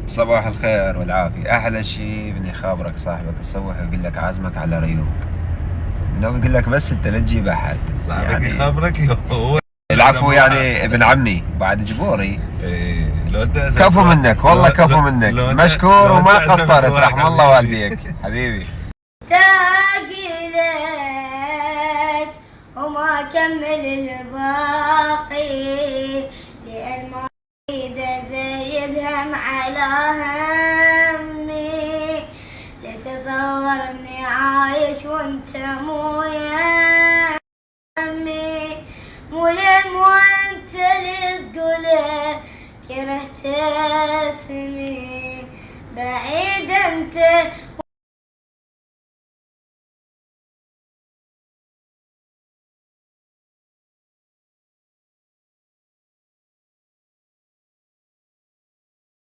صباح الخير والعافية. أحلى شي من يخابرك صاحبك الصبح ويقول لك عازمك على ريوق، لو يقول لك بس أنت لا تجيب أحد صاحبك يعني. يخبرك لو هو العفو يعني ابن عمي بعد جبوري. إيه لو انت كفو منك والله، كفو منك، مشكور وما قصرت، رحم الله والديك حبيبي. تاقي لك وما كمل الباقي، لأن ما أريد أزيد هم على همي. تتصور إني عايش وأنت مو يمي، مو لين مو أنت اللي تقوله كرهت اسمي، بعيد أنت